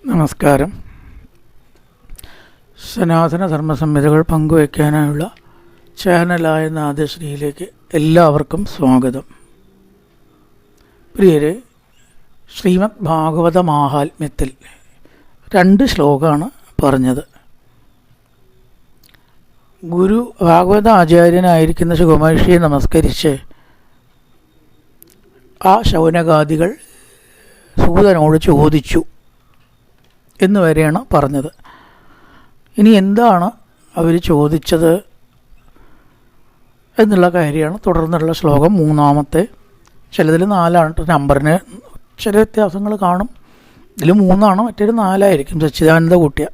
നമസ്കാരം. സനാതന ധർമ്മസംഹിതകൾ പങ്കുവയ്ക്കാനായുള്ള ചാനലായ നാദശ്രീയിലേക്ക് എല്ലാവർക്കും സ്വാഗതം. പ്രിയരെ, ശ്രീമദ് ഭാഗവത മാഹാത്മ്യത്തിൽ 2 ശ്ലോകമാണ് പറഞ്ഞത്. ഗുരു ഭാഗവത ആചാര്യനായിരിക്കുന്ന ശുഗമഹർഷിയെ നമസ്കരിച്ച് ആ ശൗനകാദികൾ സൂതനോട് ചോദിച്ചു എന്ന് വരെയാണ് പറഞ്ഞത്. ഇനി എന്താണ് അവർ ചോദിച്ചത് എന്നുള്ള കാര്യമാണ് തുടർന്നുള്ള ശ്ലോകം 3. ചിലതിൽ 4 നമ്പറിന് ചില വ്യത്യാസങ്ങൾ കാണും. ഇതിൽ 3, മറ്റൊരു 4 സച്ചിദാനന്ദ കൂട്ടിയ.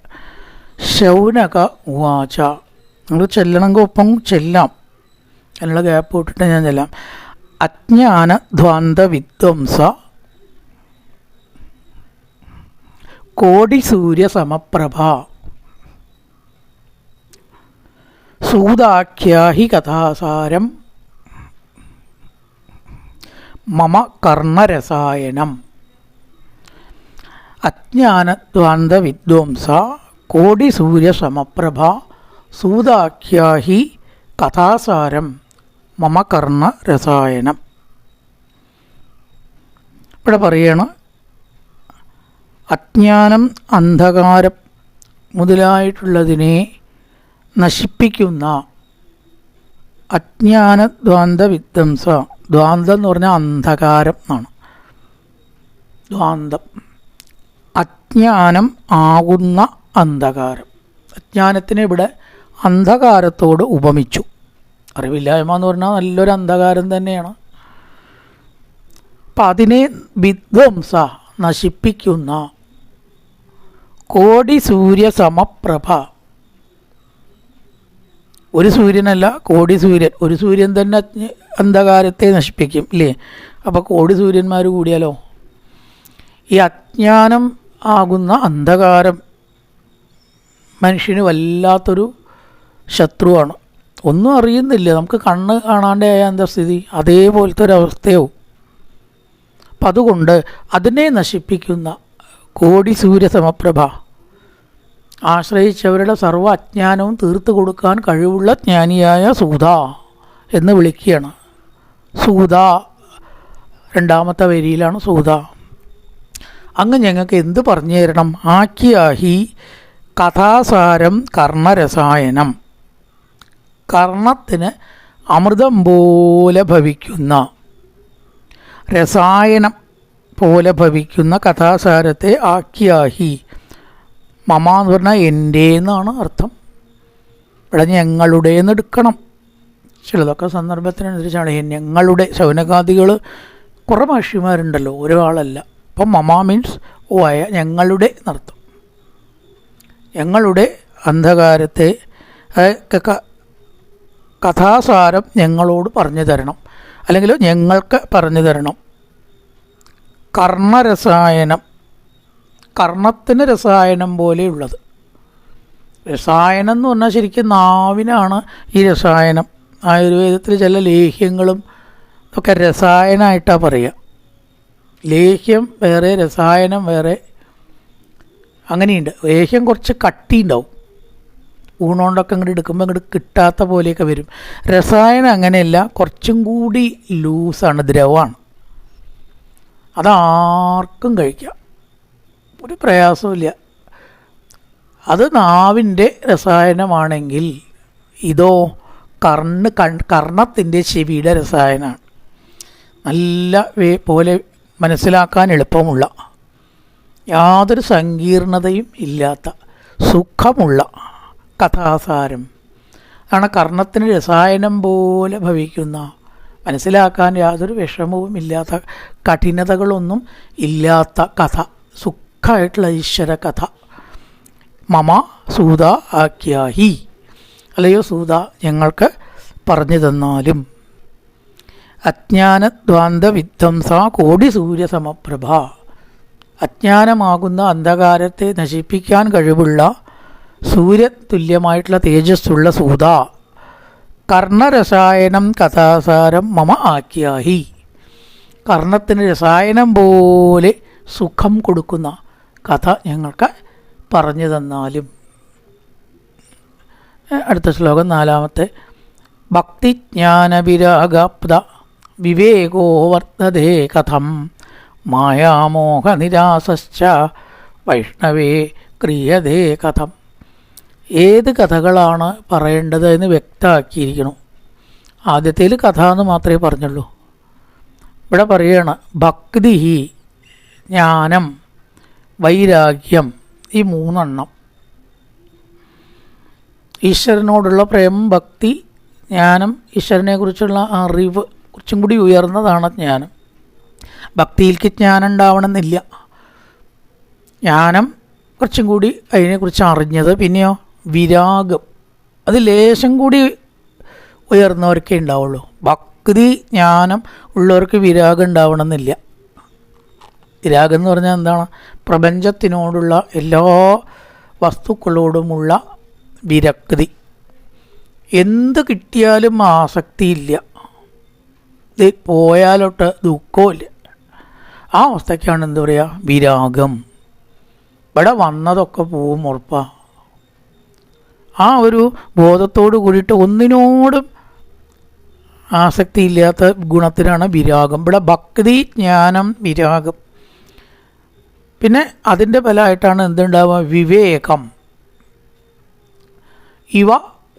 ശൗനക ഉവാച. നിങ്ങൾ ചെല്ലണമെങ്കിൽ ഒപ്പം ചെല്ലാം, അതിനുള്ള ഗ്യാപ്പ് വിട്ടിട്ട് ഞാൻ ചെല്ലാം. അജ്ഞാന ധ്വാന്ത വിധ്വംസ കോടി സൂര്യ സമപ്രഭ സൂതാഖ്യാഹി കഥാസാരം മമ കർണരസായനം. അജ്ഞാനദ്വാന്ത വിധ്വംസ കോടി സൂര്യ സമപ്രഭ സൂതാഖ്യാഹി കഥാസാരം മമ കർണരസായനം. ഇവിടെ പറയണം, അജ്ഞാനം, അന്ധകാരം മുതലായിട്ടുള്ളതിനെ നശിപ്പിക്കുന്ന അജ്ഞാനദ്വാന്ത വിധ്വംസ. ദ്വാന്തം എന്ന് പറഞ്ഞാൽ അന്ധകാരം എന്നാണ്. ദ്വാന്തം അജ്ഞാനം ആകുന്ന അന്ധകാരം. അജ്ഞാനത്തിനെ ഇവിടെ അന്ധകാരത്തോട് ഉപമിച്ചു. അറിവില്ലായ്മ എന്ന് പറഞ്ഞാൽ നല്ലൊരു അന്ധകാരം തന്നെയാണ്. അപ്പം അതിനെ വിധ്വംസ നശിപ്പിക്കുന്ന കോടി സൂര്യ സമപ്രഭ. ഒരു സൂര്യനല്ല, കോടി സൂര്യൻ. ഒരു സൂര്യൻ തന്നെ അന്ധകാരത്തെ നശിപ്പിക്കും, ഇല്ലേ? അപ്പോൾ കോടി സൂര്യന്മാർ കൂടിയാലോ? ഈ അജ്ഞാനം ആകുന്ന അന്ധകാരം മനുഷ്യന് വല്ലാത്തൊരു ശത്രുവാണ്. ഒന്നും അറിയുന്നില്ല, നമുക്ക് കണ്ണ് കാണാണ്ടായ എന്താ സ്ഥിതി? അതേപോലത്തെ ഒരവസ്ഥയാവും. അപ്പം അതുകൊണ്ട് അതിനെ നശിപ്പിക്കുന്ന കോടി സൂര്യ സമപ്രഭ, ആശ്രയിച്ചവരുടെ സർവ്വ അജ്ഞാനവും തീർത്തു കൊടുക്കാൻ കഴിവുള്ള ജ്ഞാനിയായ സൂത എന്ന് വിളിക്കുകയാണ്. സൂത 2ാമത്തെ വരിയിലാണ് സൂത. അങ്ങ് ഞങ്ങൾക്ക് എന്ത് പറഞ്ഞു തരണം? ആഖ്യാഹി കഥാസാരം കർണരസായനം. കർണത്തിന് അമൃതം പോലെ ഭവിക്കുന്ന, രസായനം പോലെ ഭവിക്കുന്ന കഥാസാരത്തെ ആഖ്യാഹി. മമ എന്ന് പറഞ്ഞാൽ എൻ്റെ എന്നാണ് അർത്ഥം. ഇവിടെ ഞങ്ങളുടേന്ന് എടുക്കണം. ചിലതൊക്കെ സന്ദർഭത്തിനനുസരിച്ചാണ്. ഞങ്ങളുടെ ശൗനകാദികൾ കുറേ മഹർഷിമാരുണ്ടല്ലോ, ഒരാളല്ല. അപ്പം മമ മീൻസ് ഞങ്ങളുടെ എന്നർത്ഥം. ഞങ്ങളുടെ അന്ധകാരത്തെ കഥാസാരം ഞങ്ങളോട് പറഞ്ഞു തരണം, അല്ലെങ്കിൽ ഞങ്ങൾക്ക് പറഞ്ഞു തരണം. കർണരസായനം, കർണത്തിന് രസായനം പോലെയുള്ളത്. രസായനം എന്ന് പറഞ്ഞാൽ ശരിക്കും നാവിനാണ് ഈ രസായനം. ആയുർവേദത്തിൽ ചില ലേഹ്യങ്ങളും ഒക്കെ രസായനമായിട്ടാണ് പറയുക. ലേഹ്യം വേറെ, രസായനം വേറെ, അങ്ങനെയുണ്ട്. ലേഹ്യം കുറച്ച് കട്ടിയുണ്ടാവും, ഊണുകൊണ്ടൊക്കെ ഇങ്ങോട്ട് എടുക്കുമ്പോൾ ഇങ്ങോട്ട് കിട്ടാത്ത പോലെയൊക്കെ വരും. രസായനം അങ്ങനെയല്ല, കുറച്ചും കൂടി ലൂസാണ്, ദ്രവമാണ്. അതാർക്കും കഴിക്കാം, ഒരു പ്രയാസമില്ല. അത് നാവിൻ്റെ രസായനമാണെങ്കിൽ ഇതോ കർണത്തിൻ്റെ ചെവിയുടെ രസായനമാണ്. നല്ല പോലെ മനസ്സിലാക്കാൻ എളുപ്പമുള്ള, യാതൊരു സങ്കീർണതയും ഇല്ലാത്ത, സുഖമുള്ള കഥാസാരം ആണ്. കർണത്തിന് രസായനം പോലെ ഭവിക്കുന്ന, മനസ്സിലാക്കാൻ യാതൊരു വിഷമവും ഇല്ലാത്ത, കഠിനതകളൊന്നും ഇല്ലാത്ത കഥ, സുഖമായിട്ടുള്ള ഈശ്വര കഥ. മമ സൂത ആഖ്യാഹി, അല്ലയോ സൂത ഞങ്ങൾക്ക് പറഞ്ഞു തന്നാലും. അജ്ഞാനദ്വാന്ത വിധ്വംസ കോടി സൂര്യ സമപ്രഭ. അജ്ഞാനമാകുന്ന അന്ധകാരത്തെ നശിപ്പിക്കാൻ കഴിവുള്ള സൂര്യതുല്യമായിട്ടുള്ള തേജസ്സുള്ള സൂത. കർണരസായനം കഥാസാരം മമ ആഖ്യാഹി. കർണത്തിന് രസായനം പോലെ സുഖം കൊടുക്കുന്ന, കഥ ഞങ്ങൾക്ക് പറഞ്ഞു തന്നാലും. അടുത്ത ശ്ലോകം 4. ഭക്തിജ്ഞാനവിരാഗാപ്ത വിവേകോ വർത്തതേ കഥം മായാമോഹനിരാസശ്ച വൈഷ്ണവേ ക്രിയതേ കഥം. ഏത് കഥകളാണ് പറയേണ്ടത് എന്ന് വ്യക്തമാക്കിയിരിക്കണം. ആദ്യത്തേൽ കഥ എന്ന് മാത്രമേ പറഞ്ഞുള്ളൂ. ഇവിടെ പറയുകയാണ് ഭക്തി, ജ്ഞാനം, വൈരാഗ്യം, ഈ 3 ഈശ്വരനോടുള്ള പ്രേമം, ഭക്തി, ജ്ഞാനം, ഈശ്വരനെക്കുറിച്ചുള്ള അറിവ് കുറച്ചും കൂടി ഉയർന്നതാണ് ജ്ഞാനം. ഭക്തിയിലേക്ക് ജ്ഞാനം ഉണ്ടാവണമെന്നില്ല. ജ്ഞാനം കുറച്ചും കൂടി അതിനെക്കുറിച്ച് അറിഞ്ഞത്. പിന്നെയോ വിരാഗം, അത് ലേശം കൂടി ഉയർന്നവർക്കേ ഉണ്ടാവുള്ളൂ. ഭക്തി ജ്ഞാനം ഉള്ളവർക്ക് വിരാഗം ഉണ്ടാവണമെന്നില്ല. വിരാഗം എന്ന് പറഞ്ഞാൽ എന്താണ്? പ്രപഞ്ചത്തിനോടുള്ള എല്ലാ വസ്തുക്കളോടുമുള്ള വിരക്തി. എന്ത് കിട്ടിയാലും ആസക്തിയില്ല, ഇത് പോയാലോട്ട് ദുഃഖമില്ല. ആ അവസ്ഥയ്ക്കാണ് എന്താ പറയുക? വിരാഗം. ഇവിടെ വന്നതൊക്കെ പോവും ഉറപ്പാ. ആ ഒരു ബോധത്തോട് കൂടിയിട്ട് ഒന്നിനോടും ആസക്തിയില്ലാത്ത ഗുണത്തിനാണ് വിരാഗം. ഇവിടെ ഭക്തി, ജ്ഞാനം, വിരാഗം. പിന്നെ അതിൻ്റെ ഫലമായിട്ടാണ് എന്തുണ്ടാവുക? വിവേകം. ഇവ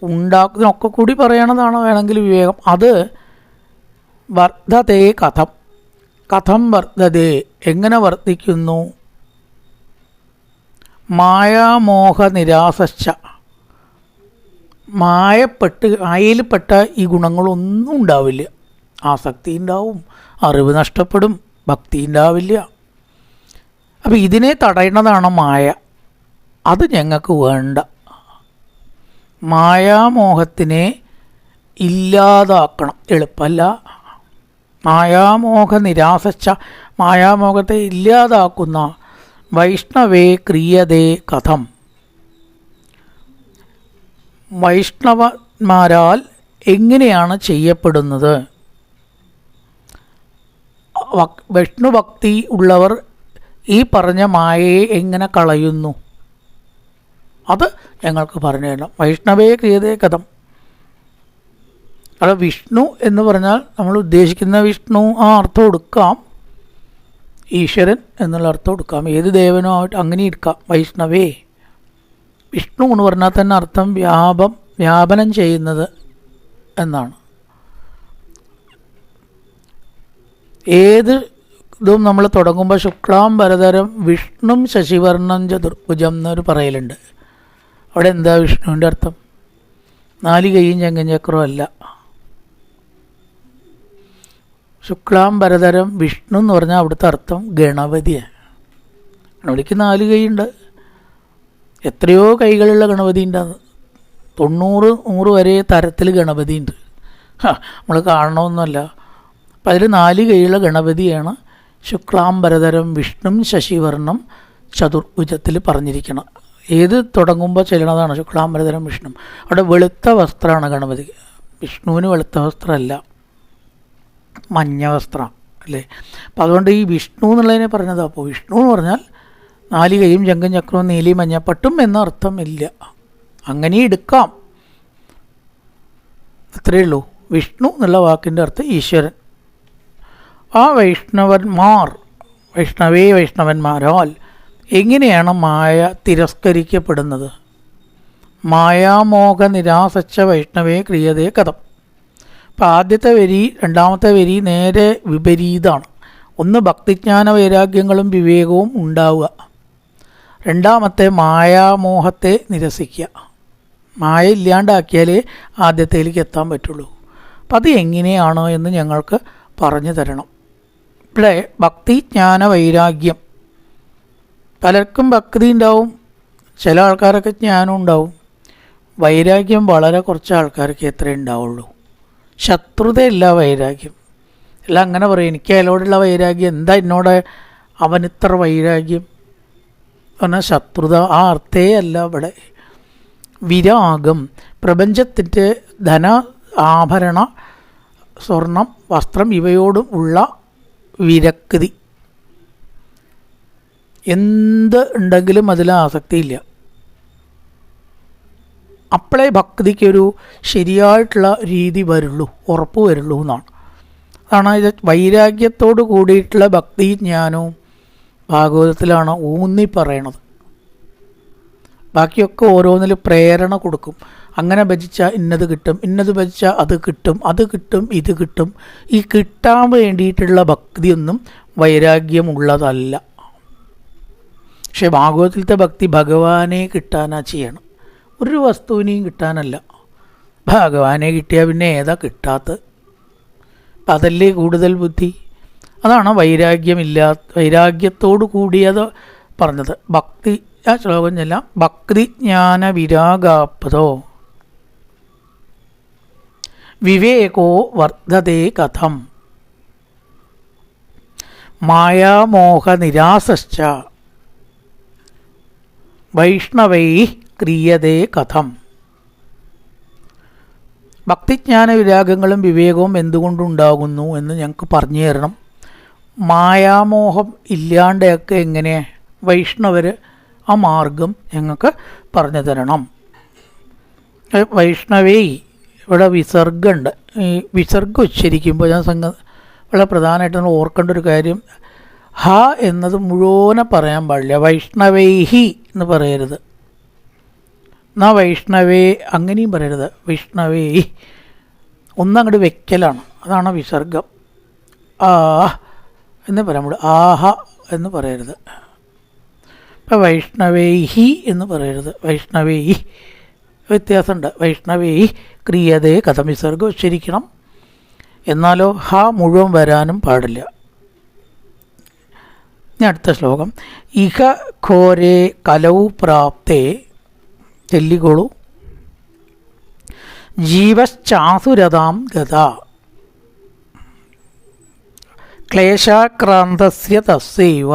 ഉണ്ടാക്കുന്നതൊക്കെ കൂടി പറയണതാണ് വേണമെങ്കിൽ വിവേകം. അത് വർദ്ധതേ കഥം. കഥം വർദ്ധതേ, എങ്ങനെ വർദ്ധിക്കുന്നു? മായാമോഹ നിരാസശ്ച, മായയിൽപ്പെട്ട ഈ ഗുണങ്ങളൊന്നും ഉണ്ടാവില്ല. ആസക്തി ഉണ്ടാവും, അറിവ് നഷ്ടപ്പെടും, ഭക്തി ഉണ്ടാവില്ല. അപ്പം ഇതിനെ തടയുന്നതാണ് മായ. അത് ഞങ്ങൾക്ക് വേണ്ട. മായാമോഹത്തിനെ ഇല്ലാതാക്കണം. എളുപ്പമല്ല. മായാമോഹ നിരാസച്ച, മായാമോഹത്തെ ഇല്ലാതാക്കുന്ന വൈഷ്ണവേ ക്രിയതേ കഥം. വൈഷ്ണവന്മാരാൽ എങ്ങനെയാണ് ചെയ്യപ്പെടുന്നത്? വിഷ്ണുഭക്തി ഉള്ളവർ ഈ പറഞ്ഞ മായയെ എങ്ങനെ കളയുന്നു? അത് ഞങ്ങൾക്ക് പറഞ്ഞു തരണം. വൈഷ്ണവേ ക്രിയതേ കഥം. അവിടെ വിഷ്ണു എന്ന് പറഞ്ഞാൽ നമ്മൾ ഉദ്ദേശിക്കുന്ന വിഷ്ണു ആ അർത്ഥം എടുക്കാം, ഈശ്വരൻ എന്നുള്ള അർത്ഥം എടുക്കാം, ഏത് ദേവനോ ആയിട്ട് അങ്ങനെ എടുക്കാം. വൈഷ്ണവേ, വിഷ്ണു എന്ന് പറഞ്ഞാൽ തന്നെ അർത്ഥം വ്യാപനം ചെയ്യുന്നത് എന്നാണ്. ഏത് ഇതും നമ്മൾ തുടങ്ങുമ്പോൾ ശുക്ലാം ഭരതരം വിഷ്ണും ശശിവർണം ചതുർഭുജം എന്നൊരു പറയലുണ്ട്. അവിടെ എന്താ വിഷ്ണുവിൻ്റെ അർത്ഥം? 4 കൈയും ചെങ്കൻ ചക്രവും അല്ല. ശുക്ലാം ഭരതരം വിഷ്ണു എന്ന് പറഞ്ഞാൽ അവിടുത്തെ അർത്ഥം ഗണപതിയാണ്. ഗണപതിക്ക് 4 കൈയുണ്ട്. എത്രയോ കൈകളുള്ള ഗണപതി ഉണ്ട്. 90-100 വരെ തരത്തിൽ ഗണപതി ഉണ്ട്. നമ്മൾ കാണണമെന്നല്ല. അപ്പം അതിൽ 4 കൈയുള്ള ഗണപതിയാണ് ശുക്ലാം ഭരതരം വിഷ്ണും ശശിവർണം ചതുർഭുജത്തിൽ പറഞ്ഞിരിക്കണം. ഏത് തുടങ്ങുമ്പോൾ ചെല്ലണതാണ് ശുക്ലാം ഭരതരം വിഷ്ണു. അവിടെ വെളുത്ത വസ്ത്രമാണ് ഗണപതി. വിഷ്ണുവിന് വെളുത്ത വസ്ത്രമല്ല, മഞ്ഞ വസ്ത്രം അല്ലേ. അപ്പം അതുകൊണ്ട് ഈ വിഷ്ണു എന്നുള്ളതിനെ പറഞ്ഞത്. അപ്പോൾ വിഷ്ണു എന്ന് പറഞ്ഞാൽ 4 കൈയും ചെങ്കൻ ചക്രവും നീലി മഞ്ഞപ്പട്ടും എന്ന അർത്ഥമില്ല. അങ്ങനെ എടുക്കാം, അത്രയേ ഉള്ളൂ. വിഷ്ണു എന്നുള്ള വാക്കിൻ്റെ അർത്ഥം ഈശ്വരൻ. ആ വൈഷ്ണവന്മാരാൽ എങ്ങനെയാണ് മായ തിരസ്കരിക്കപ്പെടുന്നത്? മായാമോഹ നിരാസച്ച വൈഷ്ണവേ ക്രിയതേ കഥം. അപ്പം ആദ്യത്തെ വരി രണ്ടാമത്തെ വരി നേരെ വിപരീതമാണ്. ഒന്ന് ഭക്തിജ്ഞാന വൈരാഗ്യങ്ങളും വിവേകവും ഉണ്ടാവുക, രണ്ടാമത്തെ മായാമോഹത്തെ നിരസിക്കുക. മായ ഇല്ലാണ്ടാക്കിയാലേ ആദ്യത്തേലേക്ക് എത്താൻ പറ്റുള്ളൂ. അപ്പം അത് എങ്ങനെയാണ് എന്ന് ഞങ്ങൾക്ക് പറഞ്ഞു തരണം. ഇവിടെ ഭക്തി ജ്ഞാന വൈരാഗ്യം, പലർക്കും ഭക്തി ഉണ്ടാവും, ചില ആൾക്കാരൊക്കെ ജ്ഞാനം ഉണ്ടാവും. വൈരാഗ്യം വളരെ കുറച്ച് ആൾക്കാർക്ക് എത്രയേ ഉണ്ടാവുള്ളൂ. ശത്രുതയല്ല വൈരാഗ്യം. എല്ലാം അങ്ങനെ പറയും, എനിക്ക് അയാളോടുള്ള വൈരാഗ്യം, എന്താ എന്നോട് അവനിത്ര വൈരാഗ്യം പറഞ്ഞാൽ ശത്രുത. ആ അർത്ഥേ അല്ല ഇവിടെ. വിരാഗം, പ്രപഞ്ചത്തിൻ്റെ ധന, ആഭരണ, സ്വർണം, വസ്ത്രം ഇവയോടും ഉള്ള വിരക്തി. എന്ത് ഉണ്ടെങ്കിലും അതിൽ ആസക്തിയില്ല. അപ്പോഴേ ഭക്തിക്കൊരു ശരിയായിട്ടുള്ള രീതി വരുള്ളൂ, ഉറപ്പ് വരുള്ളൂ എന്നാണ്. അതാണ് ഇത് വൈരാഗ്യത്തോട് കൂടിയിട്ടുള്ള ഭക്തി ജ്ഞാനവും ഭാഗവതത്തിലാണ് ഊന്നി പറയണത്. ബാക്കിയൊക്കെ ഓരോന്നിൽ പ്രേരണ കൊടുക്കും. അങ്ങനെ ഭജിച്ചാൽ ഇന്നത് കിട്ടും, ഇന്നത് ഭജിച്ചാൽ അത് കിട്ടും, അത് കിട്ടും, ഇത് കിട്ടും. ഈ കിട്ടാൻ വേണ്ടിയിട്ടുള്ള ഭക്തിയൊന്നും വൈരാഗ്യമുള്ളതല്ല. പക്ഷെ ഭാഗവതത്തിലത്തെ ഭക്തി ഭഗവാനെ കിട്ടാനാ ചെയ്യണം, ഒരു വസ്തുവിനെയും കിട്ടാനല്ല. ഭഗവാനെ കിട്ടിയാൽ പിന്നെ ഏതാ കിട്ടാത്തത്? അതല്ലേ കൂടുതൽ ബുദ്ധി. അതാണ് വൈരാഗ്യത്തോടു കൂടിയത് പറഞ്ഞത്. ഭക്തി ആ ശ്ലോകം ചെല്ലാം. ഭക്തി ജ്ഞാന വിരാഗാപതോ വിവേകോ വർദ്ധതേ കഥം മായാമോഹ നിരാസശ്ച വൈഷ്ണവൈ ക്രിയതേ കഥം. ഭക്തിജ്ഞാന വിരാഗങ്ങളും വിവേകവും എന്തുകൊണ്ടുണ്ടാകുന്നു എന്ന് ഞങ്ങൾക്ക് പറഞ്ഞു തരണം. മായാമോഹം ഇല്ലാണ്ടൊക്കെ എങ്ങനെ വൈഷ്ണവർ ആ മാർഗം ഞങ്ങൾക്ക് പറഞ്ഞു തരണം. വൈഷ്ണവേ ഇവിടെ വിസർഗമുണ്ട്. ഈ വിസർഗം ഉച്ചരിക്കുമ്പോൾ ഞാൻ വളരെ പ്രധാനമായിട്ട് നമ്മൾ ഓർക്കേണ്ട ഒരു കാര്യം, ഹ എന്നത് മുഴുവനെ പറയാൻ പാടില്ല. വൈഷ്ണവേഹി എന്ന് പറയരുത്. എന്നാ വൈഷ്ണവേ അങ്ങനെയും പറയരുത്. വൈഷ്ണവേ ഒന്നങ്ങോട്ട് വെക്കലാണ്, അതാണ് വിസർഗം. ആ എന്ന് പറയാൻ പാടില്ല, ആഹ എന്ന് പറയരുത്. ഇപ്പം വൈഷ്ണവേഹി എന്ന് പറയരുത്, വൈഷ്ണവേഹി വ്യത്യാസമുണ്ട്. വൈഷ്ണവേഹി ക്രിയതേ കഥം വിസർഗം ഉച്ചരിക്കണം. എന്നാലോ ഹ മുഴുവൻ വരാനും പാടില്ല. ഇനി അടുത്ത ശ്ലോകം. ഇഹ ഘോരേ കലൗ പ്രാപ്തേ ചെല്ലിക്കോളൂ. ജീവശ്ചാസുരതാം ഗത ക്ലേശാക്രാന്തസ്യ തസ്യൈവ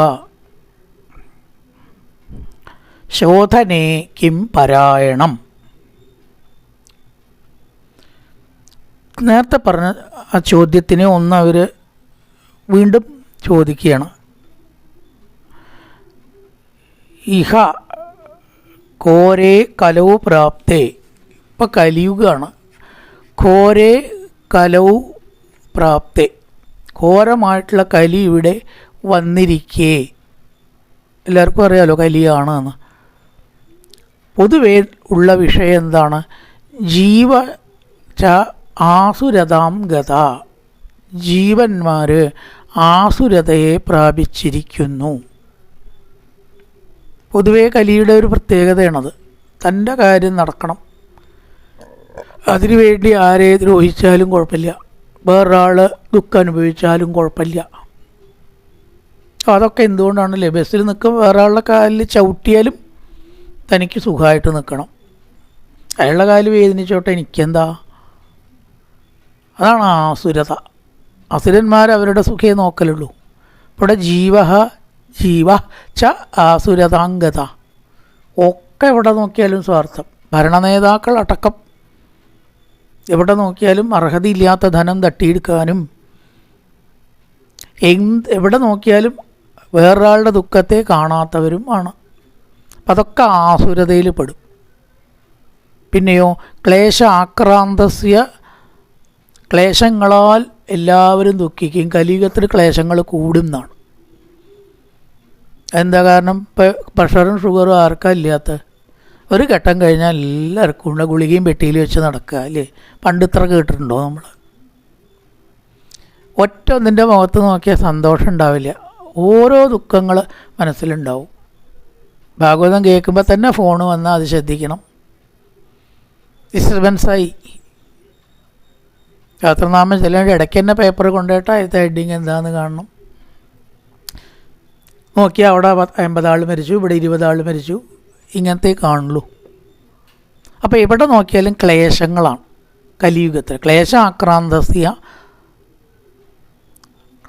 ശോധനേ കിം പരായണം. നേരത്തെ പറഞ്ഞ ആ ചോദ്യത്തിനെ ഒന്ന് അവർ വീണ്ടും ചോദിക്കുകയാണ്. ഇഹ ഘോരേ കലൗ പ്രാപ്തേ. ഇപ്പം കലിയുഗമാണ്. ഘോരേ കലൗ പ്രാപ്തേ, ഘോരമായിട്ടുള്ള കലി ഇവിടെ വന്നിരിക്കേ. എല്ലാവർക്കും അറിയാലോ കലിയാണ് എന്ന്. പൊതുവേ ഉള്ള വിഷയം എന്താണ്? ജീവ ച ആസുരതാം ഗത, ജീവന്മാർ ആസുരതയെ പ്രാപിച്ചിരിക്കുന്നു. പൊതുവേ കലിയുടെ ഒരു പ്രത്യേകതയാണത്. തൻ്റെ കാര്യം നടക്കണം, അതിനുവേണ്ടി ആരെ ദ്രോഹിച്ചാലും കുഴപ്പമില്ല, വേറൊരാൾ ദുഃഖം അനുഭവിച്ചാലും കുഴപ്പമില്ല. അതൊക്കെ എന്തുകൊണ്ടാണല്ലേ? ബസ്സിൽ നിൽക്കുമ്പോൾ വേറൊരാളുടെ കാലിൽ ചവിട്ടിയാലും തനിക്ക് സുഖമായിട്ട് നിൽക്കണം. അയാളുടെ കാല് വേദനിച്ചോട്ടെ, എനിക്കെന്താ? അതാണ് ആസുരത. അസുരന്മാർ അവരുടെ സുഖേ നോക്കലുള്ളൂ. ഇവിടെ ജീവ ച ആസുരതാംഗത, ഒക്കെ എവിടെ നോക്കിയാലും സ്വാർത്ഥം. ഭരണനേതാക്കൾ അടക്കം എവിടെ നോക്കിയാലും അർഹതയില്ലാത്ത ധനം തട്ടിയെടുക്കാനും, എവിടെ നോക്കിയാലും വേറൊരാളുടെ ദുഃഖത്തെ കാണാത്തവരും ആണ്. അപ്പം അതൊക്കെ ആസുരതയിൽ പെടും. പിന്നെയോ ക്ലേശ ആക്രാന്തസ്യ, ക്ലേശങ്ങളാൽ എല്ലാവരും ദുഃഖിക്കും. കലിയുഗത്തിൽ ക്ലേശങ്ങൾ കൂടുന്നതാണ്. എന്താ കാരണം? ഇപ്പോൾ പ്രഷറും ഷുഗറും ആർക്കാ ഇല്ലാത്ത? ഒരു ഘട്ടം കഴിഞ്ഞാൽ എല്ലാവർക്കും ഉണ്ട്. ഗുളികയും പെട്ടിയിൽ വെച്ച് നടക്കുക അല്ലേ? പണ്ട് ഇത്ര കേട്ടിട്ടുണ്ടോ നമ്മൾ? ഒറ്റ ഒന്നിൻ്റെ മുഖത്ത് നോക്കിയാൽ സന്തോഷം ഉണ്ടാവില്ല. ഓരോ ദുഃഖങ്ങൾ മനസ്സിലുണ്ടാവും. ഭാഗവതം കേൾക്കുമ്പോൾ തന്നെ ഫോണ് വന്നാൽ അത് ശ്രദ്ധിക്കണം. ഡിസ്റ്റർബൻസായി ശാസ്ത്രനാമം ചെല്ലേണ്ട ഇടയ്ക്ക് തന്നെ പേപ്പർ കൊണ്ടുപോയിട്ട് അതിലത്തെ ഹെഡിങ് എന്താണെന്ന് കാണണം. നോക്കിയാൽ അവിടെ 50 ആൾ മരിച്ചു, ഇവിടെ 20 ആൾ മരിച്ചു, ഇങ്ങനത്തെ കാണുള്ളൂ. അപ്പോൾ എവിടെ നോക്കിയാലും ക്ലേശങ്ങളാണ് കലിയുഗത്തിൽ. ക്ലേശാക്രാന്തസ്യ,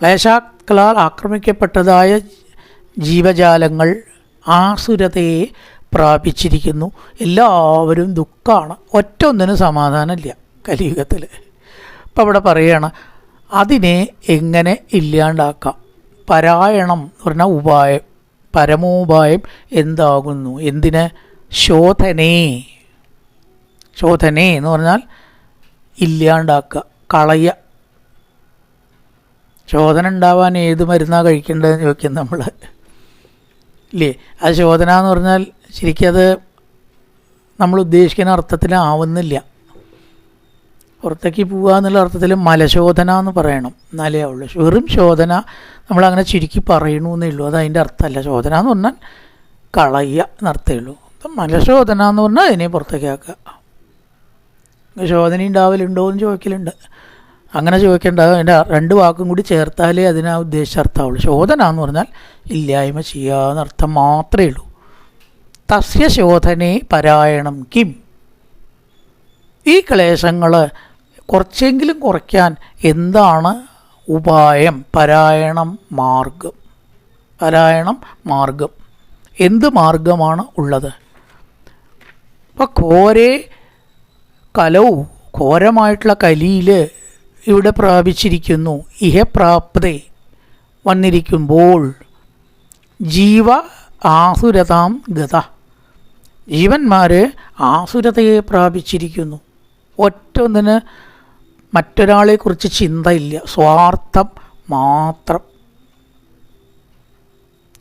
ക്ലേശാക്കളാൽ ആക്രമിക്കപ്പെട്ടതായ ജീവജാലങ്ങൾ ആസുരതയെ പ്രാപിച്ചിരിക്കുന്നു. എല്ലാവരും ദുഃഖമാണ്. ഒറ്റ ഒന്നിനും സമാധാനമില്ല കലിയുഗത്തിൽ. ഇപ്പം അവിടെ പറയുകയാണ് അതിനെ എങ്ങനെ ഇല്ലാണ്ടാക്കാം. പരായണം എന്ന് പറഞ്ഞാൽ ഉപായം. പരമോപായം എന്താകുന്നു? എന്തിന്? ശോധനേ. ശോധനേ എന്ന് പറഞ്ഞാൽ ഇല്ലാണ്ടാക്കുക, കളയുക. ശോധന ഉണ്ടാവാൻ ഏത് മരുന്നാണ് കഴിക്കേണ്ടതെന്ന് ചോദിക്കും നമ്മൾ, ഇല്ലേ? അത് ശോധന എന്ന് പറഞ്ഞാൽ ശരിക്കും അത് നമ്മൾ ഉദ്ദേശിക്കുന്ന അർത്ഥത്തിലാവുന്നില്ല. പുറത്തേക്ക് പോവുക എന്നുള്ള അർത്ഥത്തിൽ മലശോധന എന്ന് പറയണം, എന്നാലേ ഉള്ളൂ. വെറും ശോധന നമ്മളങ്ങനെ ചുരുക്കി പറയണമെന്നേ ഉള്ളൂ, അത് അതിൻ്റെ അർത്ഥമല്ല. ശോധന എന്ന് പറഞ്ഞാൽ കളയുക എന്നർത്ഥമേ ഉള്ളൂ. അപ്പം മലശോധന എന്ന് പറഞ്ഞാൽ അതിനെ പുറത്തേക്ക് ആക്കുക. ശോധന ഉണ്ടാവലുണ്ടോ എന്ന് ചോദിക്കലുണ്ട്. അങ്ങനെ ചോദിക്കേണ്ട, അതിൻ്റെ 2 വാക്കും കൂടി ചേർത്താലേ അതിന് ആ ഉദ്ദേശിച്ച അർത്ഥമുള്ളൂ. ശോധന എന്ന് പറഞ്ഞാൽ ഇല്ലായ്മ ചെയ്യുക എന്നർത്ഥം മാത്രമേ ഉള്ളൂ. തസ്യ ശോധനേ പരായണം കിം. ഈ ക്ലേശങ്ങൾ കുറച്ചെങ്കിലും കുറയ്ക്കാൻ എന്താണ് ഉപായം? പരായണം മാർഗം. പരായണം മാർഗം. എന്ത് മാർഗമാണ് ഉള്ളത്? ഇപ്പം ഘോരേ കലവും ഘോരമായിട്ടുള്ള കലിയിൽ ഇവിടെ പ്രാപിച്ചിരിക്കുന്നു. ഇഹപ്രാപ്തേ വന്നിരിക്കുമ്പോൾ ജീവ ആസുരതാം ഗത. ജീവന്മാർ ആസുരതയെ പ്രാപിച്ചിരിക്കുന്നു. ഒറ്റൊന്നിന് മറ്റൊരാളെക്കുറിച്ച് ചിന്തയില്ല, സ്വാർത്ഥം മാത്രം.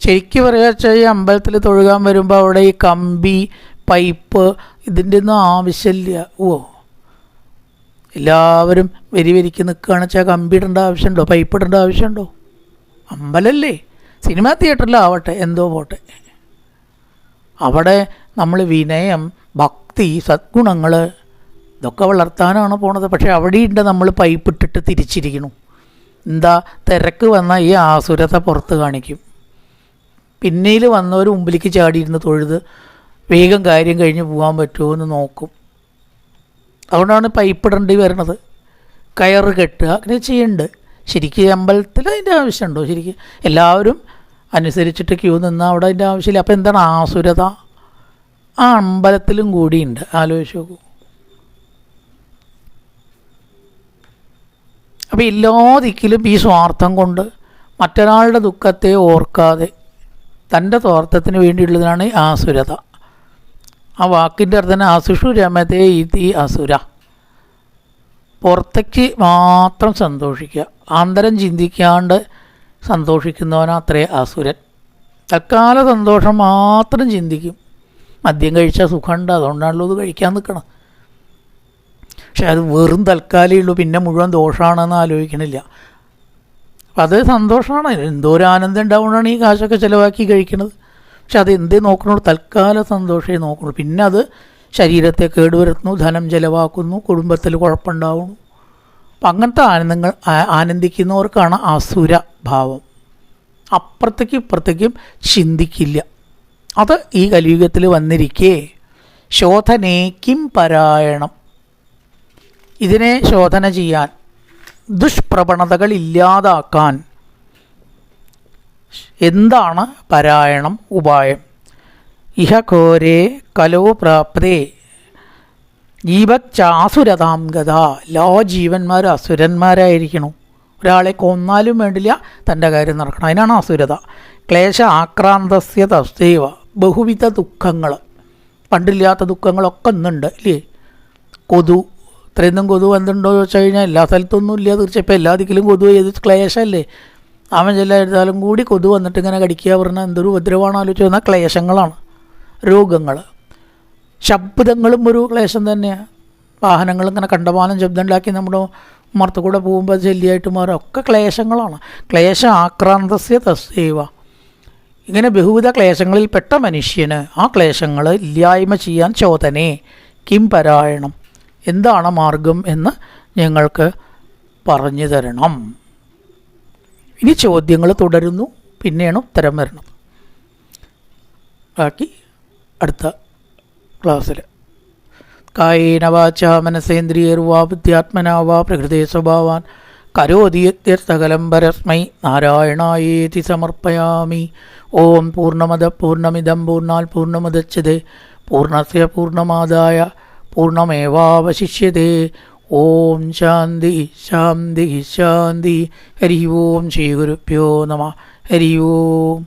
ശരിക്കും പറയുക, ഈ അമ്പലത്തിൽ തൊഴുകാൻ വരുമ്പോൾ അവിടെ ഈ കമ്പി, പൈപ്പ്, ഇതിൻ്റെ ഒന്നും ആവശ്യമില്ല. എല്ലാവരും വരിക്ക് നിൽക്കുകയാണെന്ന് വെച്ചാൽ കമ്പി ഇടേണ്ട ആവശ്യമുണ്ടോ? പൈപ്പ് ഇടേണ്ട ആവശ്യമുണ്ടോ? അമ്പലല്ലേ, സിനിമാ തിയേറ്ററിലാവട്ടെ, എന്തോ പോട്ടെ. അവിടെ നമ്മൾ വിനയം, ഭക്തി, സദ്ഗുണങ്ങൾ ഇതൊക്കെ വളർത്താനാണ് പോണത്. പക്ഷേ അവിടെയുണ്ട് നമ്മൾ പൈപ്പ് ഇട്ടിട്ട് തിരിച്ചിരിക്കണം. എന്താ? തിരക്ക് വന്നാൽ ഈ ആസുരത പുറത്ത് കാണിക്കും. പിന്നീട് വന്നവർ മുമ്പിലേക്ക് ചാടിയിരുന്ന് തൊഴുത് വേഗം കാര്യം കഴിഞ്ഞ് പോകാൻ പറ്റുമോ എന്ന് നോക്കും. അതുകൊണ്ടാണ് പൈപ്പ് ഇടേണ്ടി വരണത്. കയറ് കെട്ടുക, അങ്ങനെ ചെയ്യുന്നുണ്ട്. ശരിക്കും അമ്പലത്തിൽ അതിൻ്റെ ആവശ്യമുണ്ടോ? ശരിക്കും എല്ലാവരും അനുസരിച്ചിട്ട് ക്യൂ നിന്നാൽ അവിടെ അതിൻ്റെ ആവശ്യമില്ല. അപ്പോൾ എന്താണ് ആസുരത? ആ അമ്പലത്തിലും കൂടിയുണ്ട്. ആലോചിച്ച് നോക്കൂ. അപ്പോൾ എല്ലാ ദിക്കിലും ഈ സ്വാർത്ഥം കൊണ്ട് മറ്റൊരാളുടെ ദുഃഖത്തെ ഓർക്കാതെ തൻ്റെ സ്വാർത്ഥത്തിന് വേണ്ടിയുള്ളതാണ് ആസുരത. ആ വാക്കിൻ്റെ അർത്ഥം അസുഷു രമതേ ഇതി അസുര. പുറത്തേക്ക് മാത്രം സന്തോഷിക്കുക, ആന്തരം ചിന്തിക്കാണ്ട് സന്തോഷിക്കുന്നവനത്രേ അസുരൻ. തൽക്കാല സന്തോഷം മാത്രം ചിന്തിക്കും. മദ്യം കഴിച്ചാൽ സുഖമുണ്ട്, അതുകൊണ്ടാണല്ലോ ഇത് കഴിക്കാൻ നിൽക്കണം. പക്ഷെ അത് വെറും തൽക്കാലമേ ഉള്ളൂ, പിന്നെ മുഴുവൻ ദോഷമാണെന്ന് ആലോചിക്കണില്ല. അപ്പം അത് സന്തോഷമാണ്, എന്തോരം ആനന്ദം ഉണ്ടാവുകൊണ്ടാണ് ഈ കാശൊക്കെ ചിലവാക്കി കഴിക്കണത്. പക്ഷെ അത് എന്തേ നോക്കണുള്ളൂ? തൽക്കാല സന്തോഷമേ നോക്കണുള്ളൂ. പിന്നെ അത് ശരീരത്തെ കേടുവരുത്തുന്നു, ധനം ചിലവാക്കുന്നു, കുടുംബത്തിൽ കുഴപ്പമുണ്ടാവുന്നു. അപ്പം അങ്ങനത്തെ ആനന്ദങ്ങൾ ആനന്ദിക്കുന്നവർക്കാണ് അസുര ഭാവം. അപ്പുറത്തേക്കും ഇപ്പുറത്തേക്കും ചിന്തിക്കില്ല. അത് ഈ കലിയുഗത്തിൽ വന്നിരിക്കെ ശോധനേക്കും പരായണം. ഇതിനെ ശോധന ചെയ്യാൻ, ദുഷ്പ്രവണതകൾ ഇല്ലാതാക്കാൻ എന്താണ് പരായണം? ഉപായം. ഇഹ ഘോരേ കലോ പ്രാപ്തേ ജീവച്ചാസുരതാം ഗത. എല്ലാ ജീവന്മാരും അസുരന്മാരായിരിക്കണം. ഒരാളെ കൊന്നാലും വേണ്ടില്ല, തൻ്റെ കാര്യം നടക്കണം. അതിനാണ് അസുരത. ക്ലേശ ആക്രാന്തസ്യ തസ്തൈവ. ബഹുവിധ ദുഃഖങ്ങൾ, പണ്ടില്ലാത്ത ദുഃഖങ്ങളൊക്കെ ഇന്നുണ്ട്, ഇല്ലേ? കൊതു, ഇത്രയൊന്നും കൊതു എന്തുണ്ടോ ചോദിച്ചു കഴിഞ്ഞാൽ എല്ലാ സ്ഥലത്തൊന്നും ഇല്ല തീർച്ചയായും. ഇപ്പോൾ എല്ലാ ദിക്കിലും കൊതു ചെയ്ത് ക്ലേശമല്ലേ. അവൻ ചെല്ലായിരുന്നാലും കൂടി കൊതു വന്നിട്ട് ഇങ്ങനെ കടിക്കുക പറഞ്ഞാൽ എന്തൊരു ഉപദ്രവമാണ് ആലോചിച്ച് വന്നാൽ ക്ലേശങ്ങളാണ്. രോഗങ്ങൾ, ശബ്ദങ്ങളും ഒരു ക്ലേശം തന്നെയാണ്. വാഹനങ്ങളിങ്ങനെ കണ്ടമാനം ശബ്ദം ഉണ്ടാക്കി നമ്മുടെ ഉമ്മർത്ത് കൂടെ പോകുമ്പോൾ ശല്യമായിട്ട് മാറും, ഒക്കെ ക്ലേശങ്ങളാണ്. ക്ലേശ ആക്രാന്തസ്യ തസ്സൈവ. ഇങ്ങനെ ബഹുവിധ ക്ലേശങ്ങളിൽ പെട്ട മനുഷ്യന് ആ ക്ലേശങ്ങൾ ഇല്ലായ്മ ചെയ്യാൻ ചോദനേ കിം പരായണം, എന്താണ് മാർഗം എന്ന് ഞങ്ങൾക്ക് പറഞ്ഞു തരണം. ഇനി ചോദ്യങ്ങൾ തുടരുന്നു, പിന്നെയാണ് ഉത്തരം വരുന്നത്. ബാക്കി അടുത്ത ക്ലാസ്സിൽ. കായേന വാചാ മനസേന്ദ്രിയർവാ ബുദ്ധ്യാത്മനാ വാ പ്രകൃതേ സ്വഭാവാൻ കരോതി യത്യസകലം പരസ്മൈ നാരായണായേതി സമർപ്പയാമി. ഓം പൂർണ്ണമദ പൂർണ്ണമിദം പൂർണ്ണാൽ പൂർണ്ണമുദച്യതേ പൂർണ്ണസ്യ പൂർണ്ണമാദായ പൂർണ്ണമേവാവശിഷ്യതേ. ഓം ശാന്തി ശാന്തി ശാന്തി. ഹരി ഓം ശ്രീ ഗുരുഭ്യോ നമഃ. ഹരി ഓം.